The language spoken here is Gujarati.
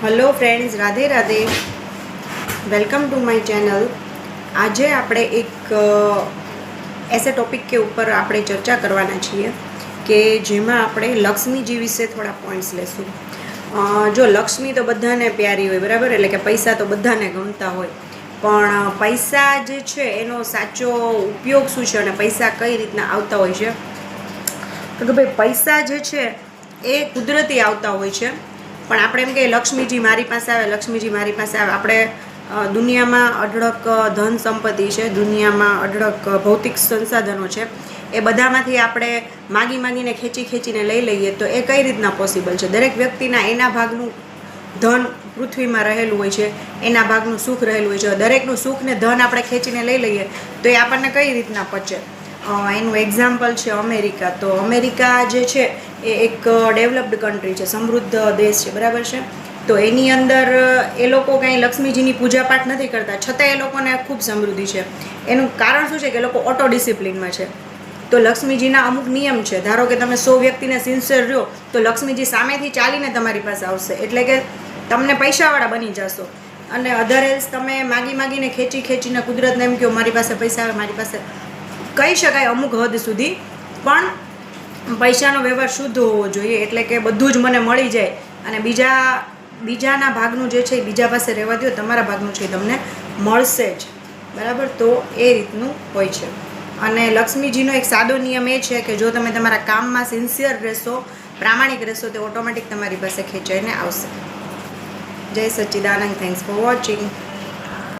Hello friends, Radhe Radhe. Welcome to my channel. आज આપણે એક ऐसे टॉपिक के ऊपर આપણે ચર્ચા કરવાના છીએ કે જેમાં આપણે લક્ષ્મીજી વિશે થોડા પોઈન્ટ્સ લેશું। જો લક્ષ્મી તો બધાને પ્યારી હોય, બરાબર, એટલે કે પૈસા તો બધાને ગમતા હોય, પણ પૈસા જે છે એનો સાચો ઉપયોગ શું છે અને પૈસા કઈ રીતના આવતા હોય છે? તો કે ભાઈ પૈસા જે છે એ કુદરતી આવતા હોય છે, પણ આપણે એમ કે લક્ષ્મીજી મારી પાસે આવે, લક્ષ્મીજી મારી પાસે આવે। આપણે દુનિયામાં અઢળક ધન સંપત્તિ છે, દુનિયામાં અઢળક ભૌતિક સંસાધનો છે, એ બધામાંથી આપણે માગીને ખેંચીને લઈ લઈએ તો એ કઈ રીતના પોસિબલ છે? દરેક વ્યક્તિના એના ભાગનું ધન પૃથ્વીમાં રહેલું હોય છે, એના ભાગનું સુખ રહેલું હોય છે। દરેકનું સુખ ને ધન આપણે ખેંચીને લઈ લઈએ તો એ આપણને કઈ રીતના પચે? એનું એક્ઝામ્પલ છે અમેરિકા। તો અમેરિકા જે છે એ એક ડેવલપ્ડ કન્ટ્રી છે, સમૃદ્ધ દેશ છે, બરાબર છે। તો એની અંદર એ લોકો કંઈ લક્ષ્મીજીની પૂજાપાઠ નથી કરતા, છતાં એ લોકોને ખૂબ સમૃદ્ધિ છે। એનું કારણ શું છે કે એ લોકો ઓટો ડિસિપ્લિનમાં છે। તો લક્ષ્મીજીના અમુક નિયમ છે। ધારો કે તમે 100 વ્યક્તિને સિન્સિયર રહ્યો તો લક્ષ્મીજી સામેથી ચાલીને તમારી પાસે આવશે, એટલે કે તમને પૈસાવાળા બની જશો। અને અધરએલ્સ તમે માગીને ખેંચીને કુદરતને એમ કહો મારી પાસે પૈસા આવે, મારી પાસે કહી શકાય અમુક હદ સુધી, પણ પૈસાનો વ્યવહાર શુદ્ધ હોવો જોઈએ, એટલે કે બધું જ મને મળી જાય અને બીજાના ભાગનું જે છે એ બીજા પાસે રહેવા દો, તમારા ભાગનું છે એ તમને મળશે જ, બરાબર। તો એ રીતનું હોય છે। અને લક્ષ્મીજીનો એક સાદો નિયમ એ છે કે જો તમે તમારા કામમાં સિન્સિયર રહેશો, પ્રામાણિક રહેશો, તો ઓટોમેટિક તમારી પાસે ખેંચાઈને આવશે। જય સચ્ચિદાનંદ, થેન્ક્સ ફોર વોચિંગ।